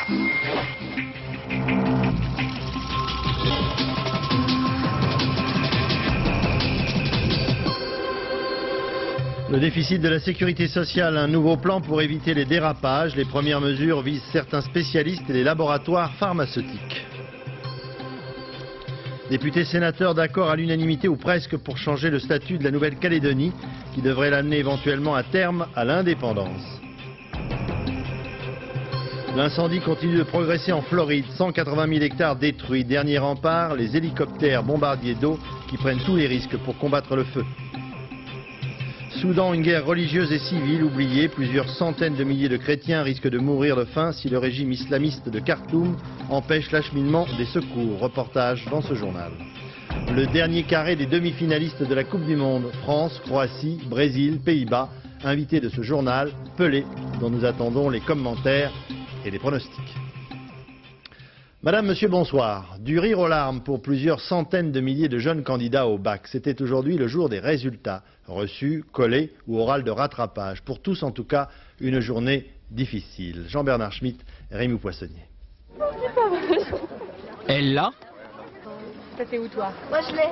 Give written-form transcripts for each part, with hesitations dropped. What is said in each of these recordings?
Le déficit de la sécurité sociale, un nouveau plan pour éviter les dérapages. Les premières mesures visent certains spécialistes et les laboratoires pharmaceutiques. Députés sénateurs d'accord à l'unanimité ou presque pour changer le statut de la Nouvelle-Calédonie qui devrait l'amener éventuellement à terme à l'indépendance. L'incendie continue de progresser en Floride, 180 000 hectares détruits. Dernier rempart, les hélicoptères bombardiers d'eau qui prennent tous les risques pour combattre le feu. Soudan, une guerre religieuse et civile oubliée. Plusieurs centaines de milliers de chrétiens risquent de mourir de faim si le régime islamiste de Khartoum empêche l'acheminement des secours. Reportage dans ce journal. Le dernier carré des demi-finalistes de la Coupe du Monde. France, Croatie, Brésil, Pays-Bas. Invité de ce journal, Pelé, dont nous attendons les commentaires et les pronostics. Madame, Monsieur, bonsoir. Du rire aux larmes pour plusieurs centaines de milliers de jeunes candidats au bac. C'était aujourd'hui le jour des résultats. Reçus, collés ou oral de rattrapage. Pour tous, en tout cas, une journée difficile. Jean-Bernard Schmitt, Rémi Poissonnier. Elle l'a. Ça t'es où toi? Moi je l'ai.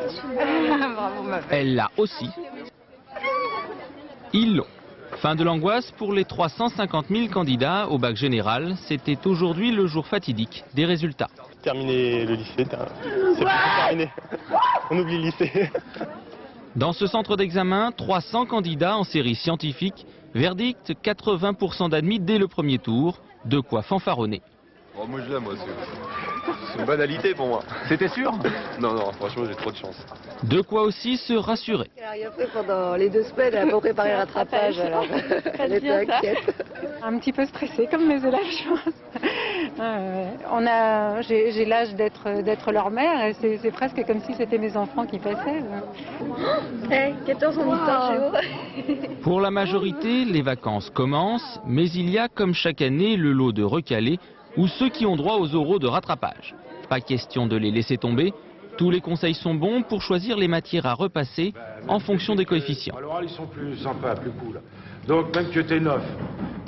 Bravo ma belle. Elle l'a aussi. Ils l'ont. Fin de l'angoisse pour les 350 000 candidats au bac général. C'était aujourd'hui le jour fatidique des résultats. Terminer le lycée, c'est terminé. On oublie le lycée. Dans ce centre d'examen, 300 candidats en série scientifique. Verdict, 80% d'admis dès le premier tour. De quoi fanfaronner. Oh, moi je l'aime, moi. C'est une banalité pour moi. C'était sûr? Non, non, franchement j'ai trop de chance. De quoi aussi se rassurer. Elle a fait pendant les 2 semaines, elle n'a pas préparé le rattrapage, alors elle était inquiète. Un petit peu stressée comme mes élèves, je pense. J'ai l'âge d'être leur mère et c'est presque comme si c'était mes enfants qui passaient. 14 en histoire géo. Pour la majorité, les vacances commencent, mais il y a comme chaque année le lot de recalés ou ceux qui ont droit aux oraux de rattrapage. Pas question de les laisser tomber. Tous les conseils sont bons pour choisir les matières à repasser en fonction des coefficients. À l'oral, ils sont plus sympas, plus cool. Donc même que tu es 9,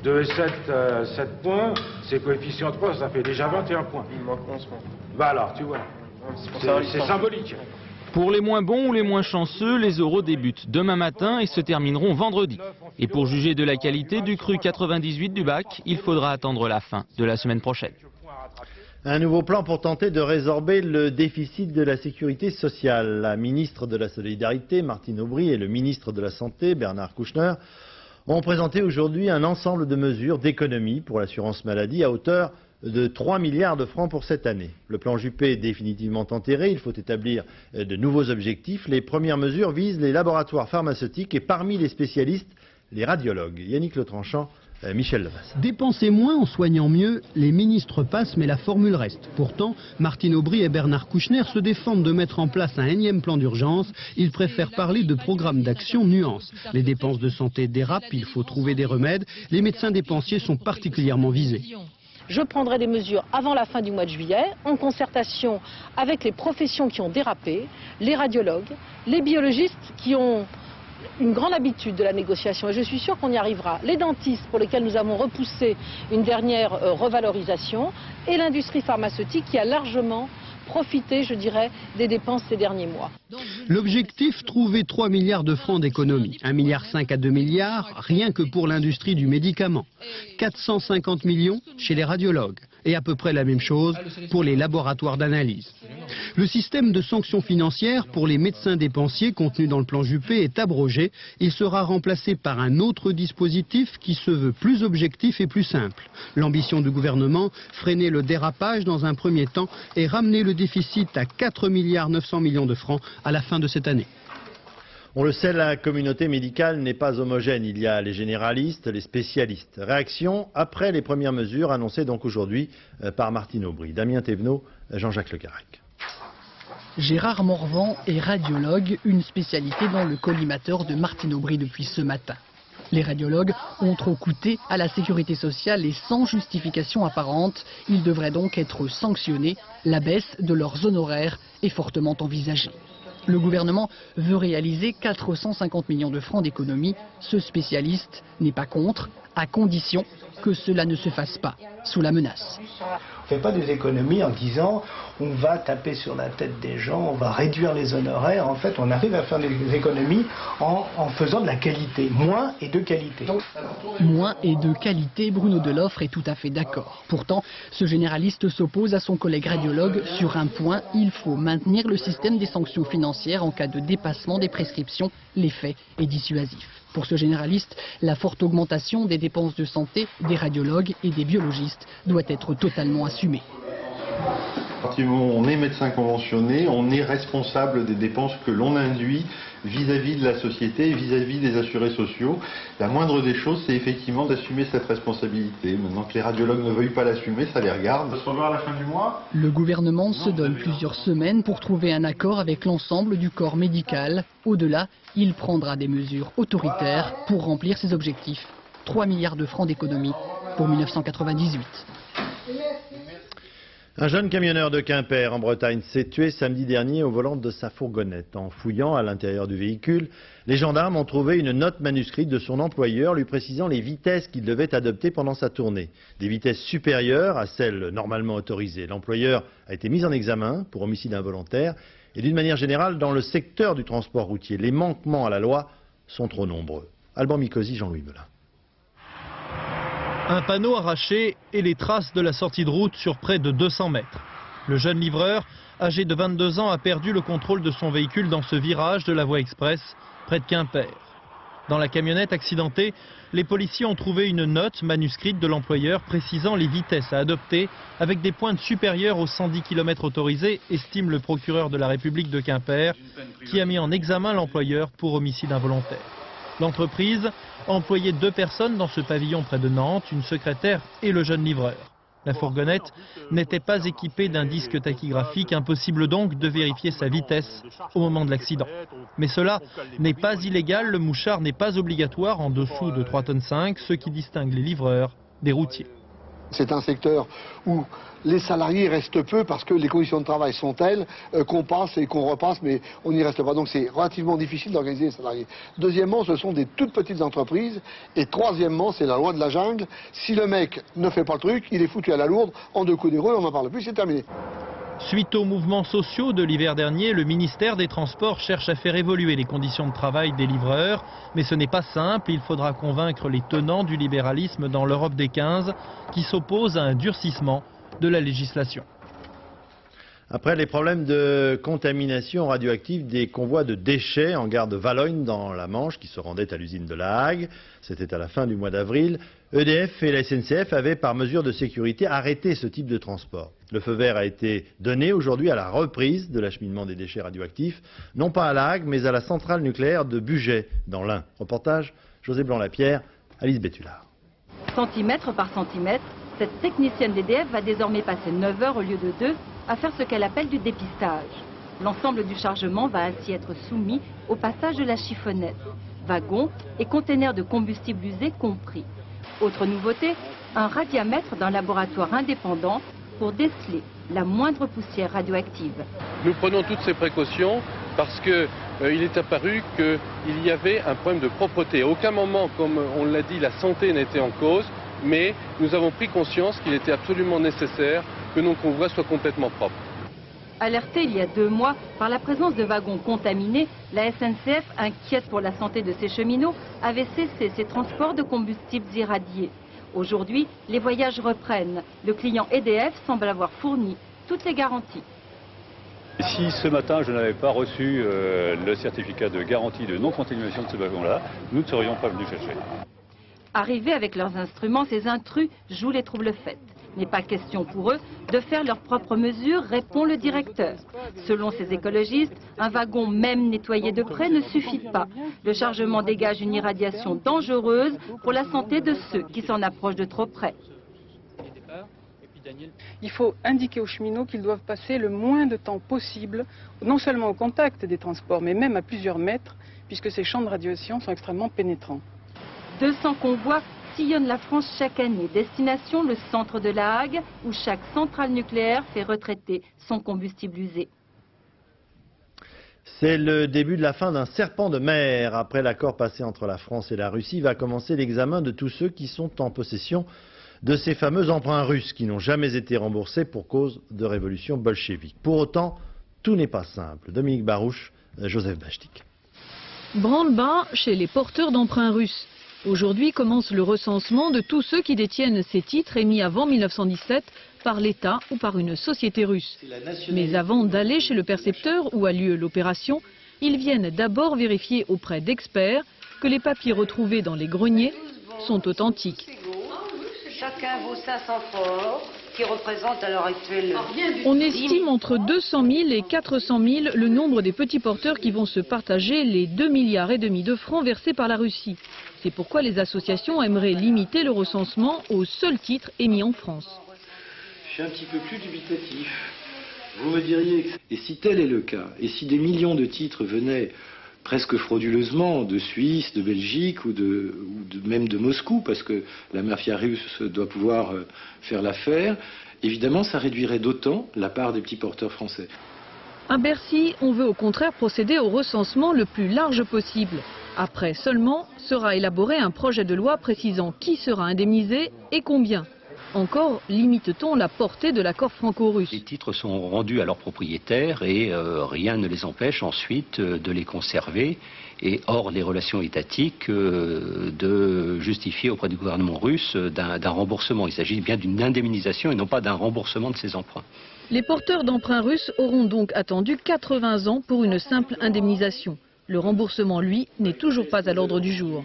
2 et 7 points, c'est coefficient 3, ça fait déjà 21 points. Il manque 11 points. Bah alors, tu vois, c'est symbolique. Pour les moins bons ou les moins chanceux, les oraux débutent demain matin et se termineront vendredi. Et pour juger de la qualité du cru 98 du bac, il faudra attendre la fin de la semaine prochaine. Un nouveau plan pour tenter de résorber le déficit de la sécurité sociale. La ministre de la Solidarité, Martine Aubry, et le ministre de la Santé, Bernard Kouchner, ont présenté aujourd'hui un ensemble de mesures d'économie pour l'assurance maladie à hauteur de 3 milliards de francs pour cette année. Le plan Juppé est définitivement enterré, il faut établir de nouveaux objectifs. Les premières mesures visent les laboratoires pharmaceutiques et parmi les spécialistes, les radiologues. Yannick Letranchant, Michel Levas. Dépenser moins en soignant mieux, les ministres passent mais la formule reste. Pourtant, Martine Aubry et Bernard Kouchner se défendent de mettre en place un énième plan d'urgence. Ils préfèrent parler de programme d'action nuance. Les dépenses de santé dérapent, il faut trouver des remèdes. Les médecins dépensiers sont particulièrement visés. Je prendrai des mesures avant la fin du mois de juillet, en concertation avec les professions qui ont dérapé, les radiologues, les biologistes qui ont une grande habitude de la négociation, et je suis sûre qu'on y arrivera, les dentistes pour lesquels nous avons repoussé une dernière revalorisation, et l'industrie pharmaceutique qui a largement profiter, je dirais, des dépenses ces derniers mois. L'objectif, trouver 3 milliards de francs d'économie. 1,5 milliard à 2 milliards, rien que pour l'industrie du médicament. 450 millions chez les radiologues. Et à peu près la même chose pour les laboratoires d'analyse. Le système de sanctions financières pour les médecins dépensiers contenu dans le plan Juppé est abrogé. Il sera remplacé par un autre dispositif qui se veut plus objectif et plus simple. L'ambition du gouvernement, freiner le dérapage dans un premier temps et ramener le déficit à 4 milliards 900 millions de francs à la fin de cette année. On le sait, la communauté médicale n'est pas homogène. Il y a les généralistes, les spécialistes. Réaction après les premières mesures annoncées donc aujourd'hui par Martine Aubry. Damien Thévenot, Jean-Jacques Le Carac. Gérard Morvan est radiologue, une spécialité dans le collimateur de Martine Aubry depuis ce matin. Les radiologues ont trop coûté à la sécurité sociale et sans justification apparente. Ils devraient donc être sanctionnés. La baisse de leurs honoraires est fortement envisagée. Le gouvernement veut réaliser 450 millions de francs d'économie. Ce spécialiste n'est pas contre, à condition que cela ne se fasse pas. sous la menace. On ne fait pas des économies en disant on va taper sur la tête des gens, on va réduire les honoraires. En fait, on arrive à faire des économies en faisant de la qualité, moins et de qualité. Moins et de qualité, Bruno Delofre est tout à fait d'accord. Pourtant, ce généraliste s'oppose à son collègue radiologue sur un point, il faut maintenir le système des sanctions financières en cas de dépassement des prescriptions. L'effet est dissuasif. Pour ce généraliste, la forte augmentation des dépenses de santé des radiologues et des biologistes doit être totalement assumée. À partir du moment où on est médecin conventionné, on est responsable des dépenses que l'on induit vis-à-vis de la société et vis-à-vis des assurés sociaux. La moindre des choses, c'est effectivement d'assumer cette responsabilité. Maintenant que les radiologues ne veuillent pas l'assumer, ça les regarde. On va se revoir à la fin du mois. Le gouvernement se donne plusieurs semaines pour trouver un accord avec l'ensemble du corps médical. Au-delà, il prendra des mesures autoritaires pour remplir ses objectifs. 3 milliards de francs d'économie pour 1998. Un jeune camionneur de Quimper en Bretagne s'est tué samedi dernier au volant de sa fourgonnette. En fouillant à l'intérieur du véhicule, les gendarmes ont trouvé une note manuscrite de son employeur lui précisant les vitesses qu'il devait adopter pendant sa tournée. Des vitesses supérieures à celles normalement autorisées. L'employeur a été mis en examen pour homicide involontaire et d'une manière générale dans le secteur du transport routier. Les manquements à la loi sont trop nombreux. Alban Mikosi, Jean-Louis Melin. Un panneau arraché et les traces de la sortie de route sur près de 200 mètres. Le jeune livreur, âgé de 22 ans, a perdu le contrôle de son véhicule dans ce virage de la voie express, près de Quimper. Dans la camionnette accidentée, les policiers ont trouvé une note manuscrite de l'employeur précisant les vitesses à adopter avec des pointes supérieures aux 110 km autorisés, estime le procureur de la République de Quimper, qui a mis en examen l'employeur pour homicide involontaire. L'entreprise a employé 2 personnes dans ce pavillon près de Nantes, une secrétaire et le jeune livreur. La fourgonnette n'était pas équipée d'un disque tachygraphique, impossible donc de vérifier sa vitesse au moment de l'accident. Mais cela n'est pas illégal, le mouchard n'est pas obligatoire en dessous de 3,5 tonnes, ce qui distingue les livreurs des routiers. C'est un secteur où les salariés restent peu parce que les conditions de travail sont telles qu'on passe et qu'on repasse, mais on n'y reste pas. Donc c'est relativement difficile d'organiser les salariés. Deuxièmement, ce sont des toutes petites entreprises. Et troisièmement, c'est la loi de la jungle. Si le mec ne fait pas le truc, il est foutu à la lourde, en 2 coups des roues, on n'en parle plus, c'est terminé. Suite aux mouvements sociaux de l'hiver dernier, le ministère des Transports cherche à faire évoluer les conditions de travail des livreurs. Mais ce n'est pas simple, il faudra convaincre les tenants du libéralisme dans l'Europe des 15 qui s'opposent à un durcissement de la législation. Après les problèmes de contamination radioactive des convois de déchets en gare de Valognes dans la Manche qui se rendaient à l'usine de La Hague, c'était à la fin du mois d'avril, EDF et la SNCF avaient par mesure de sécurité arrêté ce type de transport. Le feu vert a été donné aujourd'hui à la reprise de l'acheminement des déchets radioactifs, non pas à La Hague mais à la centrale nucléaire de Bugey dans l'Ain. Reportage José Blanc-Lapierre, Alice Bétulard. Centimètre par centimètre, cette technicienne d'EDF va désormais passer 9 heures au lieu de 2 à faire ce qu'elle appelle du dépistage. L'ensemble du chargement va ainsi être soumis au passage de la chiffonnette, wagons et containers de combustible usé compris. Autre nouveauté, un radiamètre d'un laboratoire indépendant pour déceler la moindre poussière radioactive. Nous prenons toutes ces précautions parce qu'il est apparu qu'il y avait un problème de propreté. À aucun moment, comme on l'a dit, la santé n'était en cause, mais nous avons pris conscience qu'il était absolument nécessaire que nos convois soient complètement propres. Alertée il y a 2 mois par la présence de wagons contaminés, la SNCF, inquiète pour la santé de ses cheminots, avait cessé ses transports de combustibles irradiés. Aujourd'hui, les voyages reprennent. Le client EDF semble avoir fourni toutes les garanties. Si ce matin je n'avais pas reçu le certificat de garantie de non-contamination de ce wagon-là, nous ne serions pas venus chercher. Arrivés avec leurs instruments, ces intrus jouent les troubles-fêtes. N'est pas question pour eux de faire leurs propres mesures, répond le directeur. Selon ces écologistes, un wagon même nettoyé de près ne suffit pas. Le chargement dégage une irradiation dangereuse pour la santé de ceux qui s'en approchent de trop près. Il faut indiquer aux cheminots qu'ils doivent passer le moins de temps possible, non seulement au contact des transports, mais même à plusieurs mètres, puisque ces champs de radiation sont extrêmement pénétrants. 200 convois sillonnent la France chaque année. Destination le centre de La Hague, où chaque centrale nucléaire fait retraiter son combustible usé. C'est le début de la fin d'un serpent de mer. Après l'accord passé entre la France et la Russie, va commencer l'examen de tous ceux qui sont en possession de ces fameux emprunts russes qui n'ont jamais été remboursés pour cause de révolution bolchevique. Pour autant, tout n'est pas simple. Dominique Barouche, Joseph Bachtik. Branle-bas chez les porteurs d'emprunts russes. Aujourd'hui commence le recensement de tous ceux qui détiennent ces titres émis avant 1917 par l'État ou par une société russe. Mais avant d'aller chez le percepteur où a lieu l'opération, ils viennent d'abord vérifier auprès d'experts que les papiers retrouvés dans les greniers sont authentiques. Chacun vaut 500 forts, qui représentent à l'heure actuelle... On estime entre 200 000 et 400 000 le nombre des petits porteurs qui vont se partager les 2,5 milliards de francs versés par la Russie. C'est pourquoi les associations aimeraient limiter le recensement aux seuls titres émis en France. Je suis un petit peu plus dubitatif. Vous me diriez, et si tel est le cas, et si des millions de titres venaient presque frauduleusement de Suisse, de Belgique ou même de Moscou, parce que la mafia russe doit pouvoir faire l'affaire, évidemment ça réduirait d'autant la part des petits porteurs français. À Bercy, on veut au contraire procéder au recensement le plus large possible. Après seulement, sera élaboré un projet de loi précisant qui sera indemnisé et combien. Encore limite-t-on la portée de l'accord franco-russe. Les titres sont rendus à leurs propriétaires et rien ne les empêche ensuite de les conserver et hors des relations étatiques de justifier auprès du gouvernement russe d'un remboursement. Il s'agit bien d'une indemnisation et non pas d'un remboursement de ces emprunts. Les porteurs d'emprunts russes auront donc attendu 80 ans pour une simple indemnisation. Le remboursement, lui, n'est toujours pas à l'ordre du jour.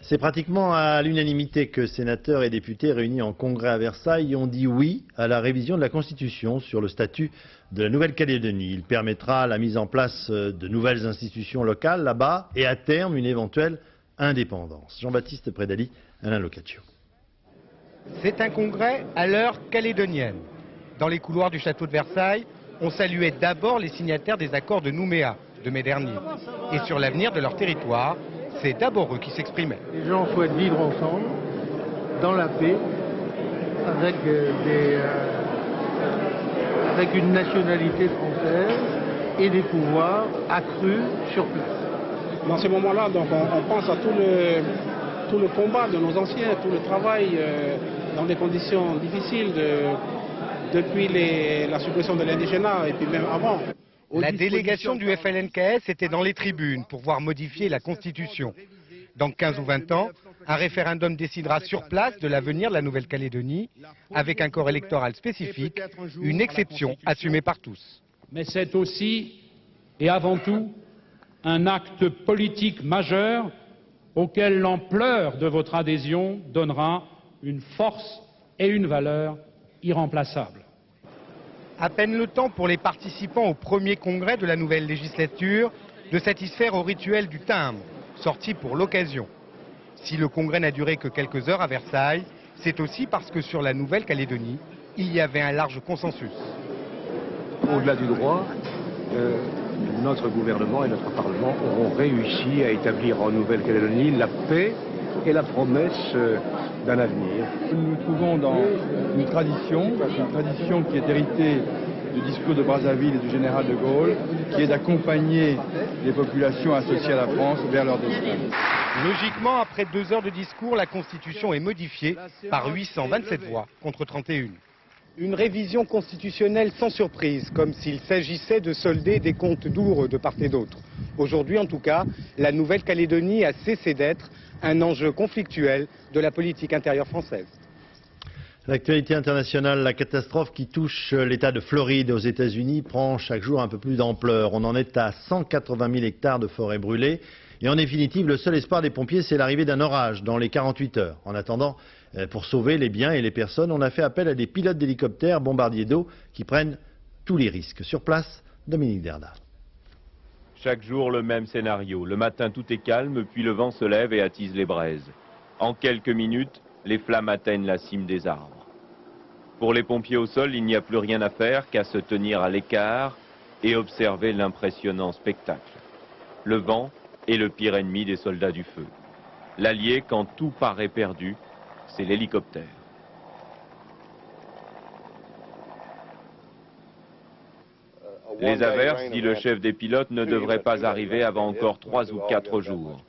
C'est pratiquement à l'unanimité que sénateurs et députés réunis en congrès à Versailles ont dit oui à la révision de la Constitution sur le statut de la Nouvelle-Calédonie. Il permettra la mise en place de nouvelles institutions locales là-bas et à terme une éventuelle indépendance. Jean-Baptiste Prédali, Alain Locatio. C'est un congrès à l'heure calédonienne. Dans les couloirs du château de Versailles, on saluait d'abord les signataires des accords de Nouméa de mai dernier. Et sur l'avenir de leur territoire, c'est d'abord eux qui s'exprimaient. Les gens souhaitent vivre ensemble, dans la paix, avec une nationalité française et des pouvoirs accrus sur place. Dans ces moments-là, donc, on pense à tout le combat de nos anciens, tout le travail dans des conditions difficiles depuis la suppression de l'indigénat et puis même avant. La délégation du FLNKS était dans les tribunes pour voir modifier la Constitution. Dans 15 ou 20 ans, un référendum décidera sur place de l'avenir de la Nouvelle-Calédonie, avec un corps électoral spécifique, une exception assumée par tous. Mais c'est aussi et avant tout un acte politique majeur auquel l'ampleur de votre adhésion donnera une force et une valeur irremplaçables. À peine le temps pour les participants au premier congrès de la nouvelle législature de satisfaire au rituel du timbre, sorti pour l'occasion. Si le congrès n'a duré que quelques heures à Versailles, c'est aussi parce que sur la Nouvelle-Calédonie, il y avait un large consensus. Au-delà du droit, notre gouvernement et notre Parlement auront réussi à établir en Nouvelle-Calédonie la paix et la promesse d'un avenir. Nous nous trouvons dans une tradition qui est héritée du discours de Brazzaville et du général de Gaulle, qui est d'accompagner les populations associées à la France vers leur destin. Logiquement, après 2 heures de discours, la Constitution est modifiée par 827 voix contre 31. Une révision constitutionnelle sans surprise, comme s'il s'agissait de solder des comptes douloureux de part et d'autre. Aujourd'hui, en tout cas, la Nouvelle-Calédonie a cessé d'être un enjeu conflictuel de la politique intérieure française. L'actualité internationale, la catastrophe qui touche l'État de Floride aux États-Unis prend chaque jour un peu plus d'ampleur. On en est à 180 000 hectares de forêt brûlée. Et en définitive, le seul espoir des pompiers, c'est l'arrivée d'un orage dans les 48 heures. En attendant, pour sauver les biens et les personnes, on a fait appel à des pilotes d'hélicoptères bombardiers d'eau qui prennent tous les risques. Sur place, Dominique Derda. Chaque jour, le même scénario. Le matin, tout est calme, puis le vent se lève et attise les braises. En quelques minutes, les flammes atteignent la cime des arbres. Pour les pompiers au sol, il n'y a plus rien à faire qu'à se tenir à l'écart et observer l'impressionnant spectacle. Le vent est le pire ennemi des soldats du feu. L'allié, quand tout paraît perdu, c'est l'hélicoptère. Les averses, dit le chef des pilotes, ne devraient pas arriver avant encore 3 ou 4 jours.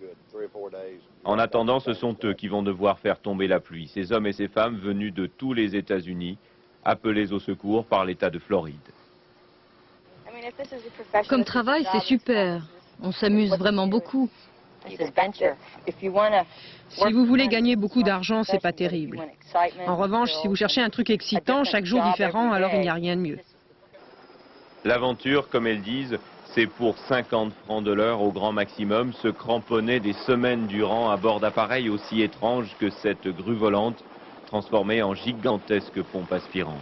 En attendant, ce sont eux qui vont devoir faire tomber la pluie, ces hommes et ces femmes venus de tous les États-Unis, appelés au secours par l'État de Floride. Comme travail, c'est super. On s'amuse vraiment beaucoup. Si vous voulez gagner beaucoup d'argent, c'est pas terrible. En revanche, si vous cherchez un truc excitant, chaque jour différent, alors il n'y a rien de mieux. L'aventure, comme elles disent, c'est pour 50 francs de l'heure au grand maximum, se cramponner des semaines durant à bord d'appareils aussi étranges que cette grue volante, transformée en gigantesque pompe aspirante.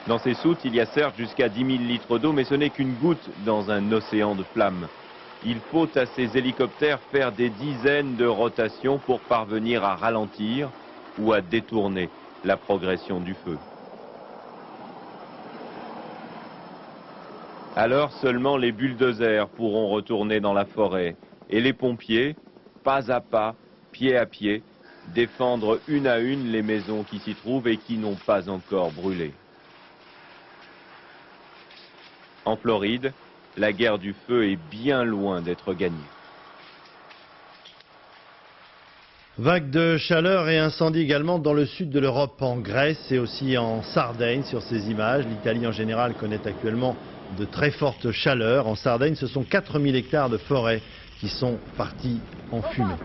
Dans ces soutes, il y a certes jusqu'à 10 000 litres d'eau, mais ce n'est qu'une goutte dans un océan de flammes. Il faut à ces hélicoptères faire des dizaines de rotations pour parvenir à ralentir ou à détourner la progression du feu. Alors seulement les bulldozers pourront retourner dans la forêt et les pompiers, pas à pas, pied à pied, défendre une à une les maisons qui s'y trouvent et qui n'ont pas encore brûlé. En Floride, la guerre du feu est bien loin d'être gagnée. Vague de chaleur et incendie également dans le sud de l'Europe, en Grèce et aussi en Sardaigne sur ces images. L'Italie en général connaît actuellement de très fortes chaleurs. En Sardaigne, ce sont 4000 hectares de forêt qui sont partis en fumée.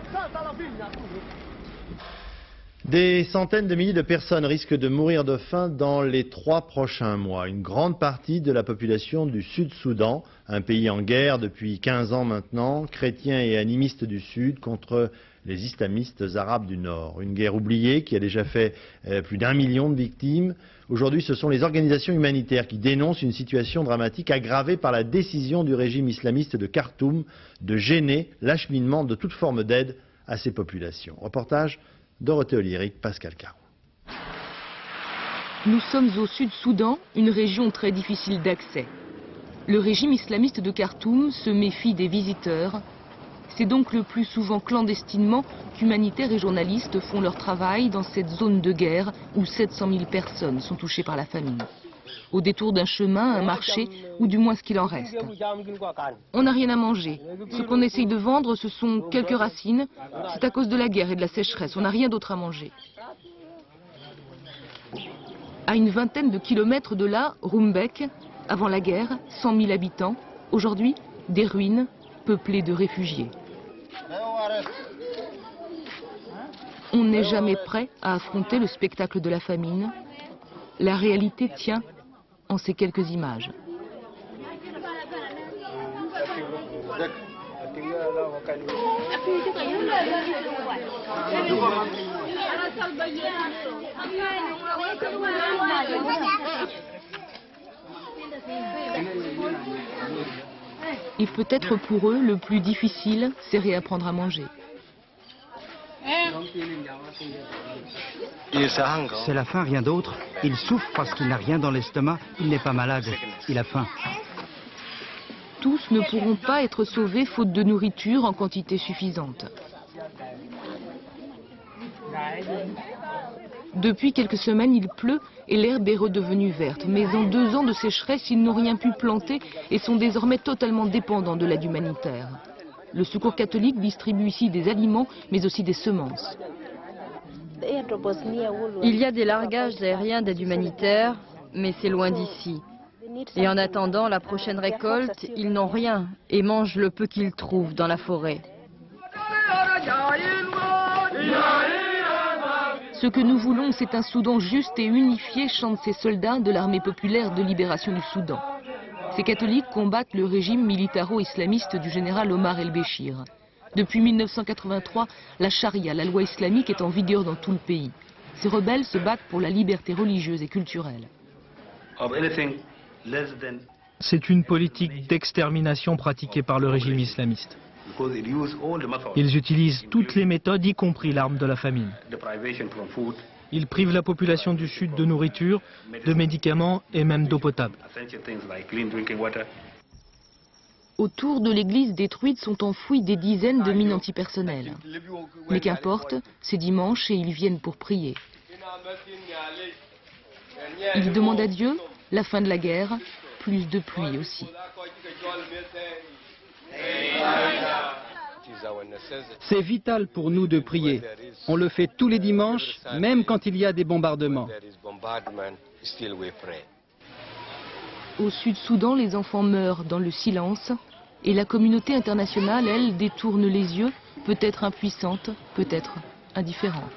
Des centaines de milliers de personnes risquent de mourir de faim dans les 3 prochains mois. Une grande partie de la population du Sud-Soudan, un pays en guerre depuis 15 ans maintenant, chrétiens et animistes du Sud contre les islamistes arabes du Nord. Une guerre oubliée qui a déjà fait plus d'1 million de victimes. Aujourd'hui, ce sont les organisations humanitaires qui dénoncent une situation dramatique aggravée par la décision du régime islamiste de Khartoum de gêner l'acheminement de toute forme d'aide à ces populations. Reportage Dorothée Olyric, Pascal Caron. Nous sommes au Sud-Soudan, une région très difficile d'accès. Le régime islamiste de Khartoum se méfie des visiteurs. C'est donc le plus souvent clandestinement qu'humanitaires et journalistes font leur travail dans cette zone de guerre où 700 000 personnes sont touchées par la famine. Au détour d'un chemin, un marché, ou du moins ce qu'il en reste. On n'a rien à manger. Ce qu'on essaye de vendre, ce sont quelques racines. C'est à cause de la guerre et de la sécheresse. On n'a rien d'autre à manger. À une vingtaine de kilomètres de là, Rumbek, avant la guerre, 100 000 habitants. Aujourd'hui, des ruines peuplées de réfugiés. On n'est jamais prêt à affronter le spectacle de la famine. La réalité tient en ces quelques images. Et peut-être pour eux, le plus difficile, c'est réapprendre à manger. C'est la faim, rien d'autre. Il souffre parce qu'il n'a rien dans l'estomac. Il n'est pas malade. Il a faim. Tous ne pourront pas être sauvés faute de nourriture en quantité suffisante. Depuis quelques semaines, il pleut et l'herbe est redevenue verte. Mais en 2 ans de sécheresse, ils n'ont rien pu planter et sont désormais totalement dépendants de l'aide humanitaire. Le Secours catholique distribue ici des aliments, mais aussi des semences. Il y a des largages aériens d'aide humanitaire, mais c'est loin d'ici. Et en attendant la prochaine récolte, ils n'ont rien et mangent le peu qu'ils trouvent dans la forêt. Ce que nous voulons, c'est un Soudan juste et unifié, chantent ces soldats de l'armée populaire de libération du Soudan. Ces catholiques combattent le régime militaro-islamiste du général Omar el-Béchir. Depuis 1983, la charia, la loi islamique, est en vigueur dans tout le pays. Ces rebelles se battent pour la liberté religieuse et culturelle. C'est une politique d'extermination pratiquée par le régime islamiste. Ils utilisent toutes les méthodes, y compris l'arme de la famine. Ils privent la population du Sud de nourriture, de médicaments et même d'eau potable. Autour de l'église détruite sont enfouies des dizaines de mines antipersonnelles. Mais qu'importe, c'est dimanche et ils viennent pour prier. Ils demandent à Dieu la fin de la guerre, plus de pluie aussi. C'est vital pour nous de prier. On le fait tous les dimanches, même quand il y a des bombardements. Au Sud-Soudan, les enfants meurent dans le silence et la communauté internationale, elle, détourne les yeux, peut-être impuissante, peut-être indifférente.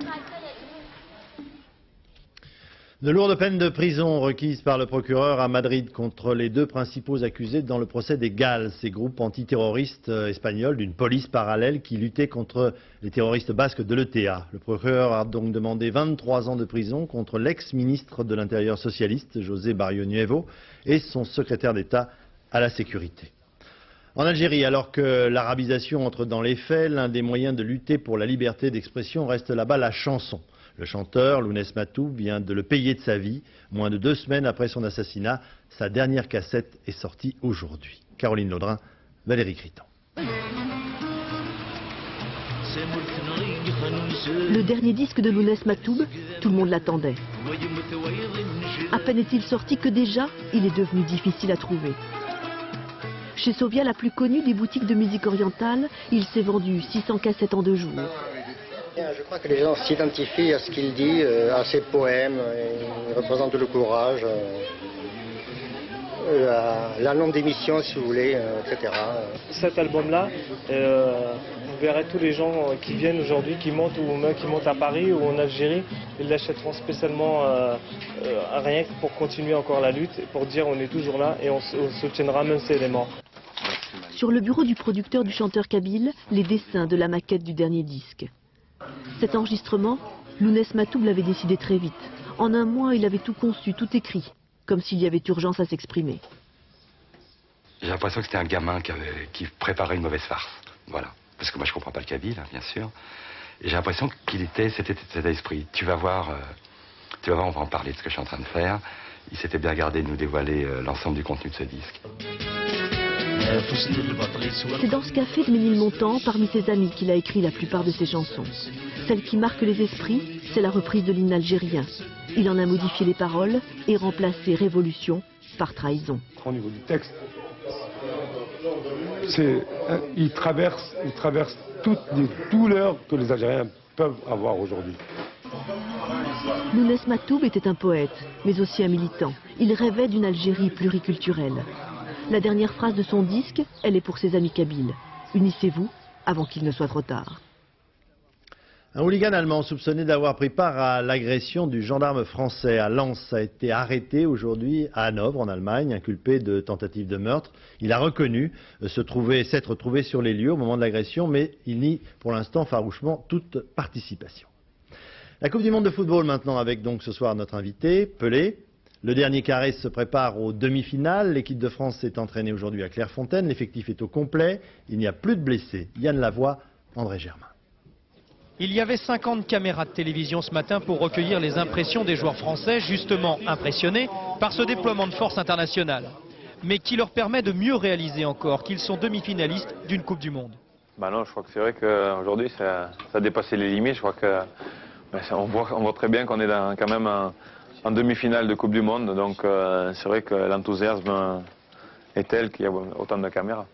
De lourdes peines de prison requises par le procureur à Madrid contre les deux principaux accusés dans le procès des GAL, ces groupes antiterroristes espagnols d'une police parallèle qui luttait contre les terroristes basques de l'ETA. Le procureur a donc demandé 23 ans de prison contre l'ex-ministre de l'Intérieur socialiste, José Barrio Nuevo, et son secrétaire d'État à la sécurité. En Algérie, alors que l'arabisation entre dans les faits, l'un des moyens de lutter pour la liberté d'expression reste là-bas la chanson. Le chanteur, Lounès Matoub, vient de le payer de sa vie. Moins de 2 semaines après son assassinat, sa dernière cassette est sortie aujourd'hui. Caroline Laudrin, Valérie Critan. Le dernier disque de Lounès Matoub, tout le monde l'attendait. À peine est-il sorti que déjà, il est devenu difficile à trouver. Chez Sovia, la plus connue des boutiques de musique orientale, il s'est vendu 600 cassettes en 2 jours. Je crois que les gens s'identifient à ce qu'il dit, à ses poèmes, il représente le courage, la longue d'émission si vous voulez, etc. Cet album-là, vous verrez tous les gens qui viennent aujourd'hui, qui montent ou même qui montent à Paris ou en Algérie, ils l'achèteront spécialement rien que pour continuer encore la lutte, pour dire on est toujours là et on soutiendra même ces éléments. Sur le bureau du producteur du chanteur kabyle, les dessins de la maquette du dernier disque. Cet enregistrement, Lounès Matoub l'avait décidé très vite. En un mois, il avait tout conçu, tout écrit, comme s'il y avait urgence à s'exprimer. J'ai l'impression que c'était un gamin qui préparait une mauvaise farce. Voilà. Parce que moi, je comprends pas le kabyle, hein, bien sûr. Et j'ai l'impression qu'il était cet état d'esprit. Tu vas voir, on va en parler de ce que je suis en train de faire. Il s'était bien gardé de nous dévoiler l'ensemble du contenu de ce disque. C'est dans ce café de Ménilmontant, parmi ses amis, qu'il a écrit la plupart de ses chansons. Celle qui marque les esprits, c'est la reprise de l'hymne algérien. Il en a modifié les paroles et remplacé révolution par trahison. Au niveau du texte, il traverse toutes les douleurs que les Algériens peuvent avoir aujourd'hui. Lounès Matoub était un poète, mais aussi un militant. Il rêvait d'une Algérie pluriculturelle. La dernière phrase de son disque, elle est pour ses amis kabyles. Unissez-vous avant qu'il ne soit trop tard. Un hooligan allemand soupçonné d'avoir pris part à l'agression du gendarme français à Lens a été arrêté aujourd'hui à Hanovre, en Allemagne, inculpé de tentative de meurtre. Il a reconnu s'être trouvé sur les lieux au moment de l'agression, mais il nie pour l'instant farouchement toute participation. La Coupe du Monde de football maintenant, avec donc ce soir notre invité, Pelé. Le dernier carré se prépare aux demi-finales. L'équipe de France s'est entraînée aujourd'hui à Clairefontaine. L'effectif est au complet. Il n'y a plus de blessés. Yann Lavoie, André Germain. Il y avait 50 caméras de télévision ce matin pour recueillir les impressions des joueurs français, justement impressionnés par ce déploiement de force internationale, mais qui leur permet de mieux réaliser encore qu'ils sont demi-finalistes d'une Coupe du Monde. Non, je crois que c'est vrai qu'aujourd'hui ça a dépassé les limites. Je crois que on voit très bien qu'on est quand même en demi-finale de Coupe du Monde, donc c'est vrai que l'enthousiasme est tel qu'il y a autant de caméras.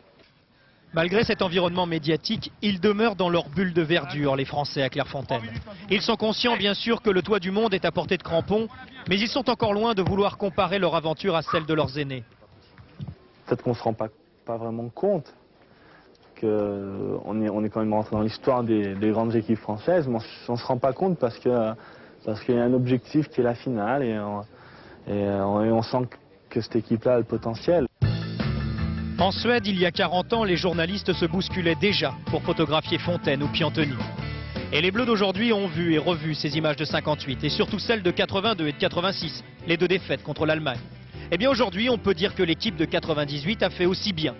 Malgré cet environnement médiatique, ils demeurent dans leur bulle de verdure, les Français à Clairefontaine. Ils sont conscients bien sûr que le toit du monde est à portée de crampons, mais ils sont encore loin de vouloir comparer leur aventure à celle de leurs aînés. Peut-être qu'on ne se rend pas vraiment compte qu'on est quand même rentré dans l'histoire des grandes équipes françaises, mais on ne se rend pas compte parce qu'il y a un objectif qui est la finale et on sent que cette équipe-là a le potentiel. En Suède, il y a 40 ans, les journalistes se bousculaient déjà pour photographier Fontaine ou Piantoni. Et les Bleus d'aujourd'hui ont vu et revu ces images de 58 et surtout celles de 82 et de 86, les 2 défaites contre l'Allemagne. Eh bien aujourd'hui, on peut dire que l'équipe de 98 a fait aussi bien.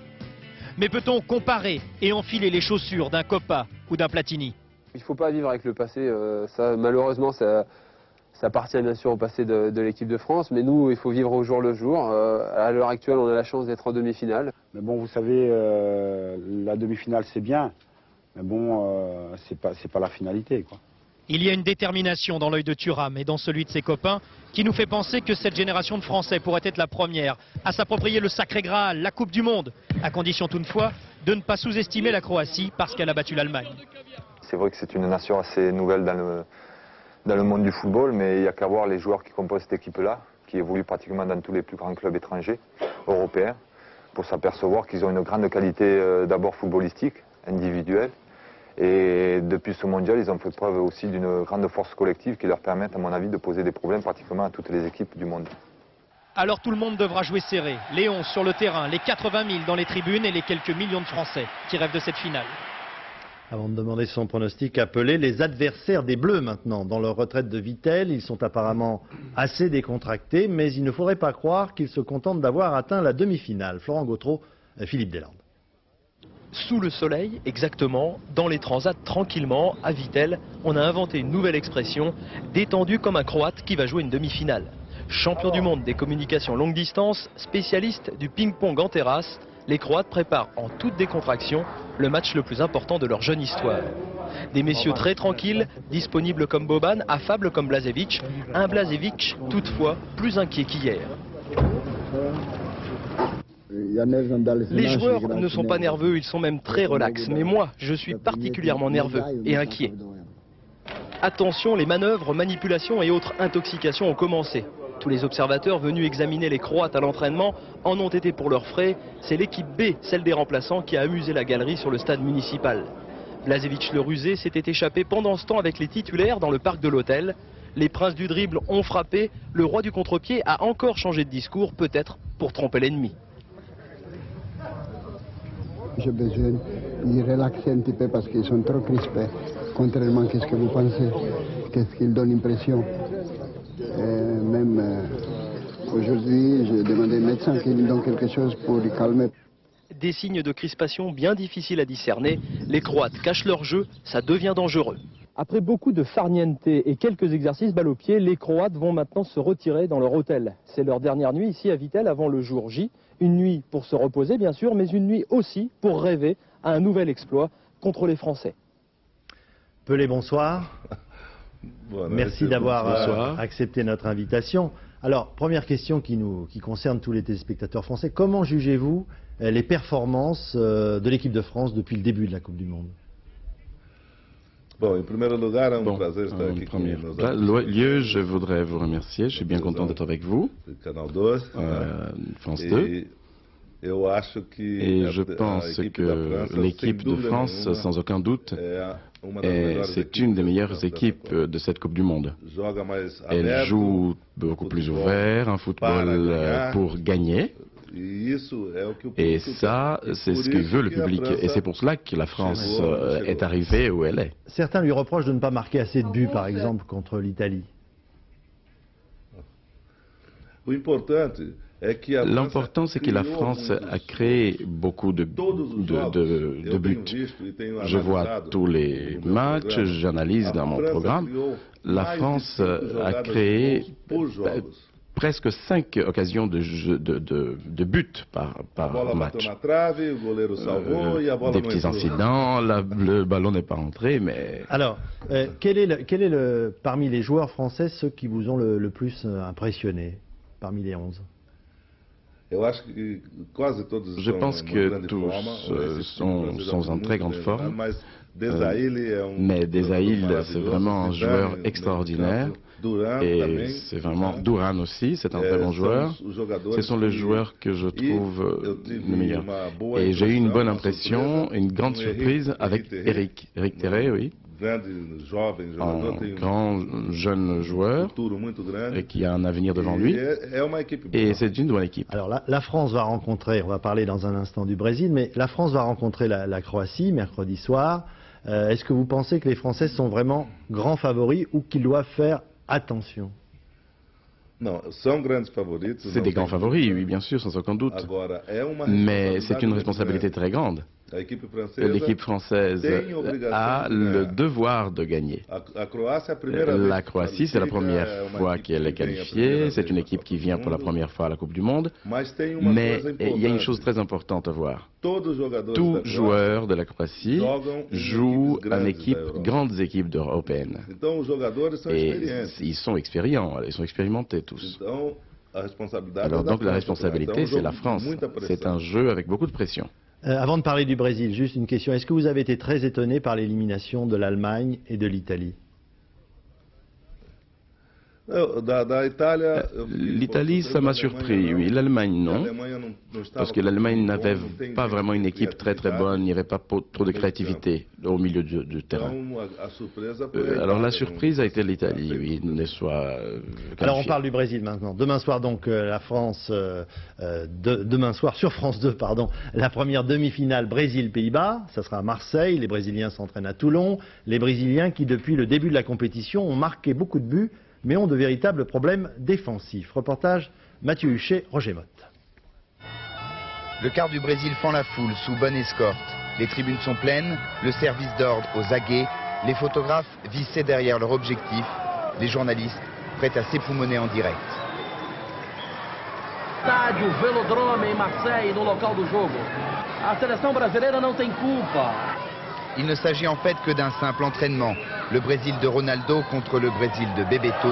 Mais peut-on comparer et enfiler les chaussures d'un Coppa ou d'un Platini? Il ne faut pas vivre avec le passé, malheureusement ça appartient bien sûr au passé de l'équipe de France, mais nous il faut vivre au jour le jour. À l'heure actuelle on a la chance d'être en demi-finale. Mais bon, vous savez, la demi-finale c'est bien, mais bon, c'est pas la finalité, quoi. Il y a une détermination dans l'œil de Thuram et dans celui de ses copains qui nous fait penser que cette génération de Français pourrait être la première à s'approprier le sacré Graal, la Coupe du Monde, à condition toutefois de ne pas sous-estimer la Croatie parce qu'elle a battu l'Allemagne. C'est vrai que c'est une nation assez nouvelle dans le monde du football, mais il n'y a qu'à voir les joueurs qui composent cette équipe-là, qui évoluent pratiquement dans tous les plus grands clubs étrangers, européens, pour s'apercevoir qu'ils ont une grande qualité d'abord footballistique, individuelle, et depuis ce mondial, ils ont fait preuve aussi d'une grande force collective qui leur permet, à mon avis, de poser des problèmes pratiquement à toutes les équipes du monde. Alors tout le monde devra jouer serré, les 11 sur le terrain, les 80 000 dans les tribunes et les quelques millions de Français qui rêvent de cette finale. Avant de demander son pronostic, appelez les adversaires des Bleus maintenant. Dans leur retraite de Vittel, ils sont apparemment assez décontractés, mais il ne faudrait pas croire qu'ils se contentent d'avoir atteint la demi-finale. Florent Gautreau, Philippe Deslandes. Sous le soleil, exactement, dans les transats tranquillement, à Vittel, on a inventé une nouvelle expression, détendu comme un Croate qui va jouer une demi-finale. Champion du monde des communications longue distance, spécialiste du ping-pong en terrasse, les Croates préparent en toute décontraction le match le plus important de leur jeune histoire. Des messieurs très tranquilles, disponibles comme Boban, affables comme Blažević, un Blažević toutefois plus inquiet qu'hier. Les joueurs ne sont pas nerveux, ils sont même très relax. Mais moi, je suis particulièrement nerveux et inquiet. Attention, les manœuvres, manipulations et autres intoxications ont commencé. Tous les observateurs venus examiner les Croates à l'entraînement en ont été pour leurs frais. C'est l'équipe B, celle des remplaçants, qui a amusé la galerie sur le stade municipal. Blažević le rusé s'était échappé pendant ce temps avec les titulaires dans le parc de l'hôtel. Les princes du dribble ont frappé. Le roi du contre-pied a encore changé de discours, peut-être pour tromper l'ennemi. J'ai besoin de relaxer un petit peu parce qu'ils sont trop crispés. Contrairement à ce que vous pensez, qu'est-ce qu'ils donnent l'impression. Même aujourd'hui, j'ai demandé au médecin qu'il me donne quelque chose pour les calmer. Des signes de crispation bien difficiles à discerner. Les Croates cachent leur jeu, ça devient dangereux. Après beaucoup de farniente et quelques exercices balle au pied, les Croates vont maintenant se retirer dans leur hôtel. C'est leur dernière nuit ici à Vittel avant le jour J. Une nuit pour se reposer bien sûr, mais une nuit aussi pour rêver à un nouvel exploit contre les Français. Pelé, bonsoir. Merci d'avoir accepté notre invitation. Alors, première question qui concerne tous les téléspectateurs français. Comment jugez-vous les performances de l'équipe de France depuis le début de la Coupe du Monde? En premier lieu, je voudrais vous remercier. Je suis bien content d'être avec vous, France 2. Et je pense que l'équipe de France, sans aucun doute, c'est une des meilleures équipes de cette Coupe du Monde. Elle joue beaucoup plus ouvert, un football pour gagner. Et ça, c'est ce que veut le public. Et c'est pour cela que la France est arrivée où elle est. Certains lui reprochent de ne pas marquer assez de buts, par exemple, contre l'Italie. L'important, c'est que la France a créé beaucoup de buts. Je vois tous les matchs, j'analyse dans mon programme. La France a créé presque 5 occasions de buts par match. Des petits incidents, le ballon n'est pas entré, mais... Alors, quel est parmi les joueurs français ceux qui vous ont le plus impressionné, parmi les 11 ? Je pense que tous sont en très grande forme, mais Desailly, c'est vraiment un joueur extraordinaire. Et c'est vraiment Duran aussi, c'est un très bon joueur. Ce sont les joueurs que je trouve les meilleurs. Et j'ai eu une bonne impression, une grande surprise avec Eric Terré, oui. Un grand jeune joueur et qui a un avenir devant lui. Et c'est une bonne équipe. Alors la France va rencontrer, on va parler dans un instant du Brésil, mais la France va rencontrer la Croatie mercredi soir. Est-ce que vous pensez que les Français sont vraiment grands favoris ou qu'ils doivent faire attention? C'est des grands favoris, oui, bien sûr, sans aucun doute. Mais c'est une responsabilité très grande. l'équipe française a le devoir de gagner. La Croatie, c'est la première fois qu'elle est qualifiée. C'est une équipe qui vient pour la première fois à la Coupe du Monde. Mais il y a une chose très importante à voir. Tous joueurs de la Croatie jouent en grandes équipes européennes. Et ils sont expérimentés tous. Alors donc la responsabilité, c'est la France. C'est un jeu avec beaucoup de pression. Avant de parler du Brésil, juste une question. Est-ce que vous avez été très étonné par l'élimination de l'Allemagne et de l'Italie? L'Italie, ça m'a surpris, oui. L'Allemagne, non. Parce que l'Allemagne n'avait pas vraiment une équipe très bonne, il n'y avait pas trop de créativité au milieu du terrain. Alors la surprise a été l'Italie, oui. Alors on parle du Brésil maintenant. Demain soir donc la France, demain soir sur France 2, pardon, la première demi-finale Brésil-Pays-Bas. Ça sera à Marseille, les Brésiliens s'entraînent à Toulon. Les Brésiliens qui depuis le début de la compétition ont marqué beaucoup de buts, mais ont de véritables problèmes défensifs. Reportage Mathieu Huchet, Roger Motte. Le quart du Brésil fend la foule sous bonne escorte. Les tribunes sont pleines, le service d'ordre aux aguets, les photographes vissés derrière leur objectif, les journalistes prêts à s'époumoner en direct. Estádio Velodrome em Marseille, no local do jogo. A seleção brasileira não tem culpa. Il ne s'agit en fait que d'un simple entraînement. Le Brésil de Ronaldo contre le Brésil de Bebeto,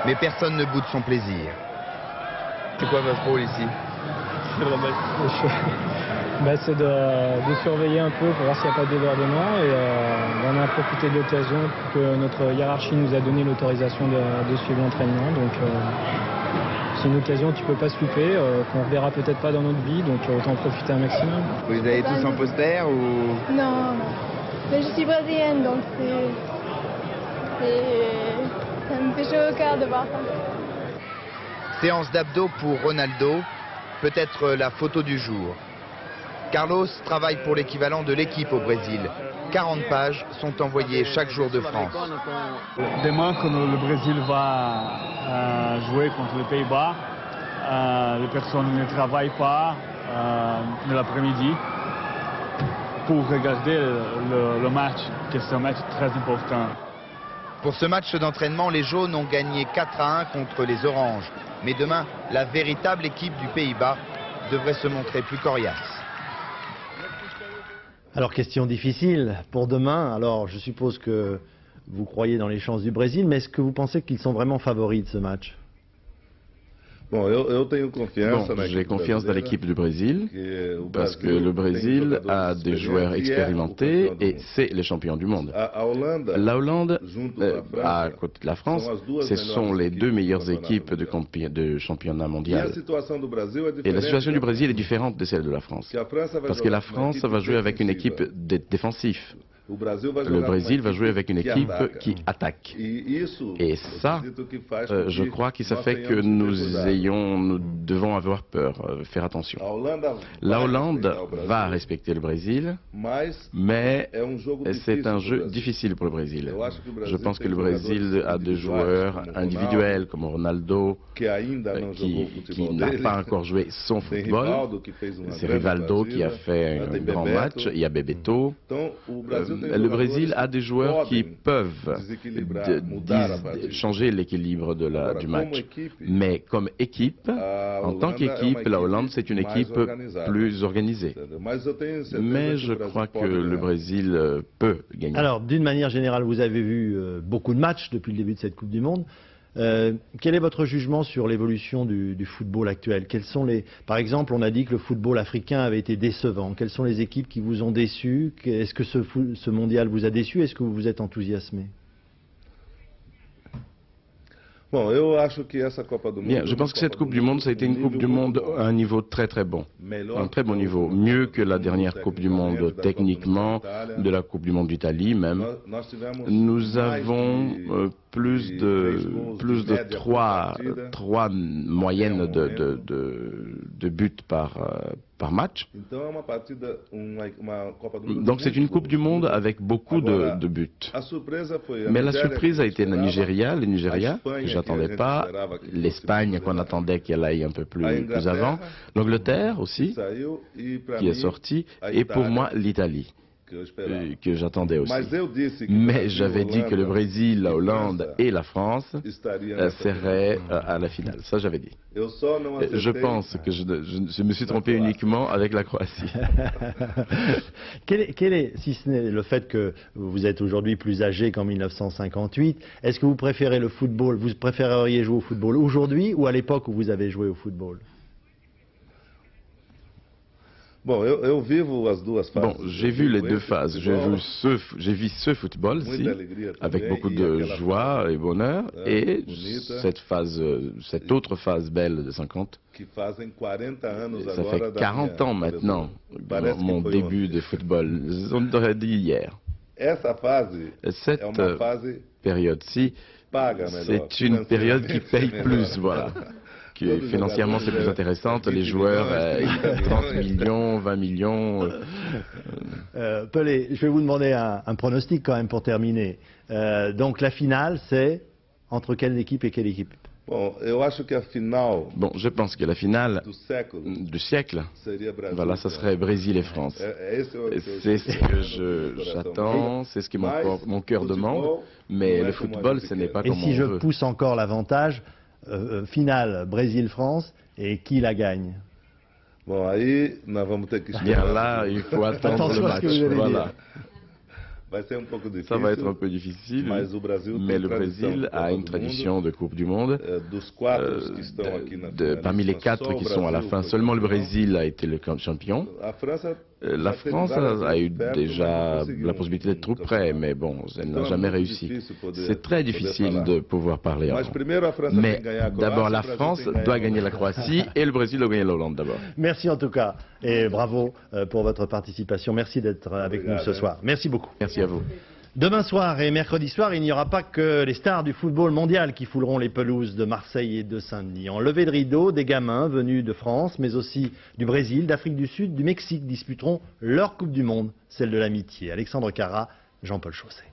mais personne ne boude son plaisir. C'est quoi votre rôle ici? C'est de surveiller un peu pour voir s'il n'y a pas de débordement et on a profité de l'occasion pour que notre hiérarchie nous a donné l'autorisation de suivre l'entraînement. Donc c'est une occasion que tu ne peux pas se louper, qu'on ne reverra peut-être pas dans notre vie, donc autant en profiter un maximum. Vous avez tous un poster ou... Non, mais je suis brésilienne, donc ça me fait chaud au cœur de voir ça. Séance d'abdos pour Ronaldo, peut-être la photo du jour. Carlos travaille pour l'équivalent de l'équipe au Brésil. 40 pages sont envoyées chaque jour de France. Demain, quand le Brésil va jouer contre les Pays-Bas, les personnes ne travaillent pas l'après-midi pour regarder le match, qui est un match très important. Pour ce match d'entraînement, les jaunes ont gagné 4-1 contre les oranges. Mais demain, la véritable équipe du Pays-Bas devrait se montrer plus coriace. Alors, question difficile pour demain. Alors, je suppose que vous croyez dans les chances du Brésil, mais est-ce que vous pensez qu'ils sont vraiment favoris de ce match? J'ai confiance dans l'équipe du Brésil, parce que le Brésil a des joueurs expérimentés et c'est les champions du monde. La Hollande, à côté de la France, ce sont les deux meilleures équipes de championnat mondial. Et la situation du Brésil est différente de celle de la France, parce que la France va jouer avec une équipe défensive. Le Brésil va jouer avec une équipe qui attaque. Et ça, je crois que ça fait que nous devons avoir peur, faire attention. La Hollande va respecter le Brésil, mais c'est un jeu difficile pour le Brésil. Je pense que le Brésil a des joueurs individuels comme Ronaldo, qui n'a pas encore joué son football. C'est Rivaldo qui a fait un grand match, il y a Bebeto. Le Brésil a des joueurs qui peuvent changer l'équilibre du match. Mais comme équipe, en tant qu'équipe, la Hollande, c'est une équipe plus organisée. Mais je crois que le Brésil peut gagner. Alors, d'une manière générale, vous avez vu beaucoup de matchs depuis le début de cette Coupe du Monde. Quel est votre jugement sur l'évolution du football actuel? Par exemple, on a dit que le football africain avait été décevant. Quelles sont les équipes qui vous ont déçu? Est-ce que ce mondial vous a déçu? Est-ce que vous vous êtes enthousiasmé? Bien, je pense que cette Coupe du Monde, ça a été une Coupe du Monde à un niveau très bon. Un très bon niveau. Mieux que la dernière Coupe du Monde techniquement, de la Coupe du Monde d'Italie même. Nous avons plus de 3 moyennes de buts par match. Donc c'est une Coupe du Monde avec beaucoup de buts. Mais la surprise a été le Nigeria, que j'attendais pas, l'Espagne qu'on attendait qu'elle aille un peu plus avant, l'Angleterre aussi, qui est sortie, et pour moi l'Italie, que j'attendais aussi. Mais j'avais dit que le Brésil, la Hollande et la France seraient à la finale. Ça, j'avais dit. Je pense que je me suis trompé uniquement avec la Croatie. Quel est, si ce n'est le fait que vous êtes aujourd'hui plus âgé qu'en 1958, est-ce que vous préférez le football, vous préféreriez jouer au football aujourd'hui ou à l'époque où vous avez joué au football? Bon, j'ai vu les deux phases. J'ai vu ce football-ci, avec beaucoup de joie et bonheur, et cette autre phase belle de 50. Ça fait 40 ans maintenant, mon début de football. On aurait dit hier. Cette période-ci, c'est une période qui paye plus, voilà. Financièrement, c'est plus intéressant. Les joueurs, 30 millions, 20 millions. Pelé, je vais vous demander un pronostic quand même pour terminer. Donc la finale, c'est entre quelle équipe et quelle équipe? Bon, je pense que la finale du siècle, voilà, ça serait Brésil et France. C'est ce que j'attends, c'est ce que mon cœur demande, mais le football, ce n'est pas comme on veut. Et si je pousse encore l'avantage, finale Brésil-France, et qui la gagne? Bien là, il faut attendre le match. Voilà. Ça va être un peu difficile, mais le Brésil a une tradition de Coupe du Monde. Parmi les 4 qui sont à la fin, seulement le Brésil a été le champion. La France a eu déjà la possibilité d'être tout près, mais bon, elle n'a jamais réussi. C'est très difficile de pouvoir parler en. Mais d'abord, la France doit gagner la Croatie et le Brésil doit gagner l'Hollande d'abord. Merci en tout cas, et bravo pour votre participation. Merci d'être avec nous ce soir. Merci beaucoup. Merci à vous. Demain soir et mercredi soir, il n'y aura pas que les stars du football mondial qui fouleront les pelouses de Marseille et de Saint-Denis. En levée de rideau, des gamins venus de France, mais aussi du Brésil, d'Afrique du Sud, du Mexique disputeront leur Coupe du Monde, celle de l'amitié. Alexandre Cara, Jean-Paul Chausset.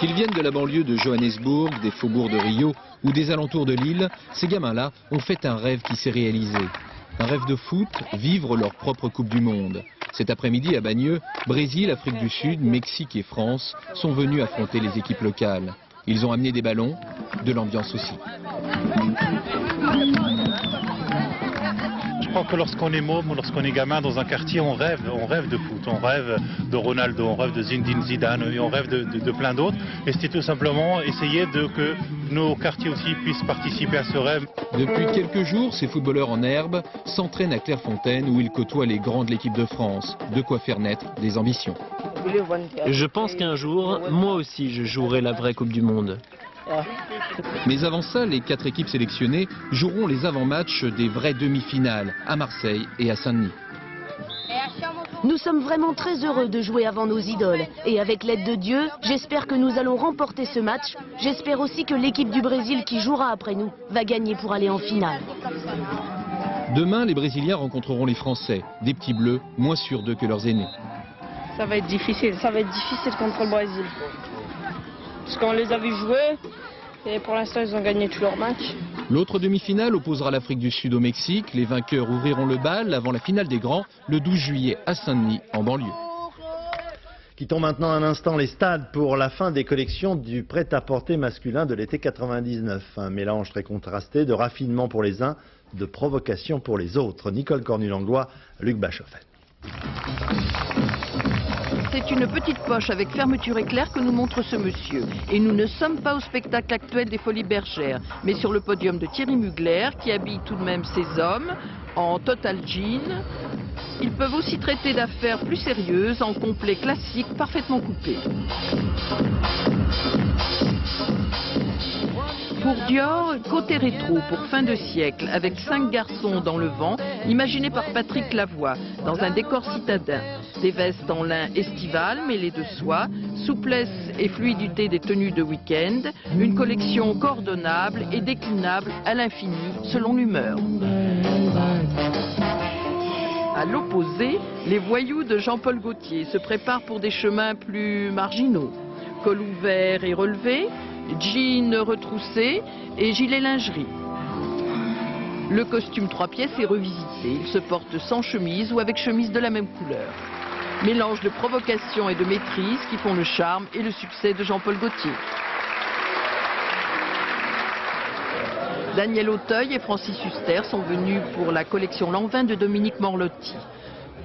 Qu'ils viennent de la banlieue de Johannesburg, des faubourgs de Rio ou des alentours de Lille, ces gamins-là ont fait un rêve qui s'est réalisé. Un rêve de foot, vivre leur propre Coupe du Monde. Cet après-midi à Bagneux, Brésil, Afrique du Sud, Mexique et France sont venus affronter les équipes locales. Ils ont amené des ballons, de l'ambiance aussi. Je crois que lorsqu'on est môme ou lorsqu'on est gamin dans un quartier, on rêve de foot, on rêve de Ronaldo, on rêve de Zinedine Zidane, et on rêve de plein d'autres. Et c'était tout simplement essayer que nos quartiers aussi puissent participer à ce rêve. Depuis quelques jours, ces footballeurs en herbe s'entraînent à Clairefontaine où ils côtoient les grands de l'équipe de France. De quoi faire naître des ambitions. Je pense qu'un jour, moi aussi, je jouerai la vraie Coupe du Monde. Mais avant ça, les 4 équipes sélectionnées joueront les avant-matchs des vraies demi-finales à Marseille et à Saint-Denis. Nous sommes vraiment très heureux de jouer avant nos idoles. Et avec l'aide de Dieu, j'espère que nous allons remporter ce match. J'espère aussi que l'équipe du Brésil qui jouera après nous va gagner pour aller en finale. Demain, les Brésiliens rencontreront les Français, des petits bleus moins sûrs d'eux que leurs aînés. Ça va être difficile. Ça va être difficile contre le Brésil. Parce qu'on les a vus jouer, et pour l'instant ils ont gagné tous leurs matchs. L'autre demi-finale opposera l'Afrique du Sud au Mexique. Les vainqueurs ouvriront le bal avant la finale des grands, le 12 juillet à Saint-Denis, en banlieue. Quittons maintenant un instant les stades pour la fin des collections du prêt-à-porter masculin de l'été 99. Un mélange très contrasté de raffinement pour les uns, de provocation pour les autres. Nicole Cornu-Langlois, Luc Bachofen. C'est une petite poche avec fermeture éclair que nous montre ce monsieur. Et nous ne sommes pas au spectacle actuel des Folies Bergères, mais sur le podium de Thierry Mugler, qui habille tout de même ses hommes en total jean. Ils peuvent aussi traiter d'affaires plus sérieuses en complet classique parfaitement coupé. Pour Dior, côté rétro pour fin de siècle, avec 5 garçons dans le vent, imaginé par Patrick Lavoie, dans un décor citadin. Des vestes en lin estival mêlées de soie, souplesse et fluidité des tenues de week-end, une collection coordonnable et déclinable à l'infini selon l'humeur. À l'opposé, les voyous de Jean-Paul Gaultier se préparent pour des chemins plus marginaux. Col ouvert et relevé, jean retroussé et gilet lingerie. Le costume 3 pièces est revisité. Il se porte sans chemise ou avec chemise de la même couleur. Mélange de provocation et de maîtrise qui font le charme et le succès de Jean-Paul Gaultier. Daniel Auteuil et Francis Huster sont venus pour la collection Lanvin de Dominique Morlotti.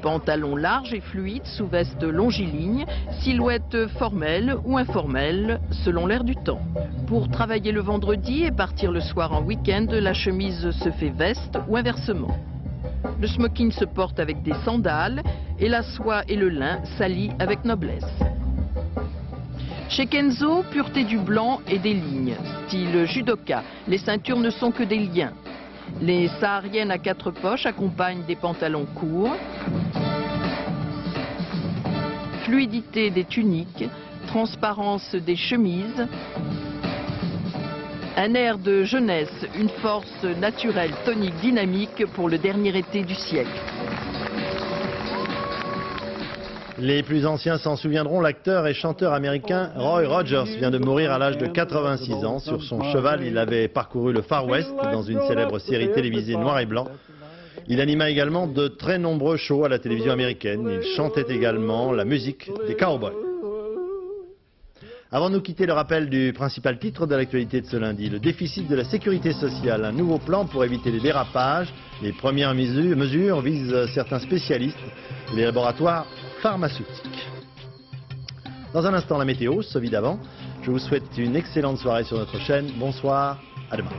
Pantalon large et fluide sous veste longiligne, silhouette formelle ou informelle selon l'air du temps. Pour travailler le vendredi et partir le soir en week-end, la chemise se fait veste ou inversement. Le smoking se porte avec des sandales et la soie et le lin s'allient avec noblesse. Chez Kenzo, pureté du blanc et des lignes. Style judoka, les ceintures ne sont que des liens. Les sahariennes à 4 poches accompagnent des pantalons courts. Fluidité des tuniques, transparence des chemises. Un air de jeunesse, une force naturelle, tonique, dynamique pour le dernier été du siècle. Les plus anciens s'en souviendront, l'acteur et chanteur américain Roy Rogers vient de mourir à l'âge de 86 ans. Sur son cheval, il avait parcouru le Far West dans une célèbre série télévisée noir et blanc. Il anima également de très nombreux shows à la télévision américaine. Il chantait également la musique des cowboys. Avant de nous quitter, le rappel du principal titre de l'actualité de ce lundi. Le déficit de la sécurité sociale. Un nouveau plan pour éviter les dérapages. Les premières mesures visent certains spécialistes, les laboratoires pharmaceutiques. Dans un instant, la météo, celui d'avant. Je vous souhaite une excellente soirée sur notre chaîne. Bonsoir, à demain.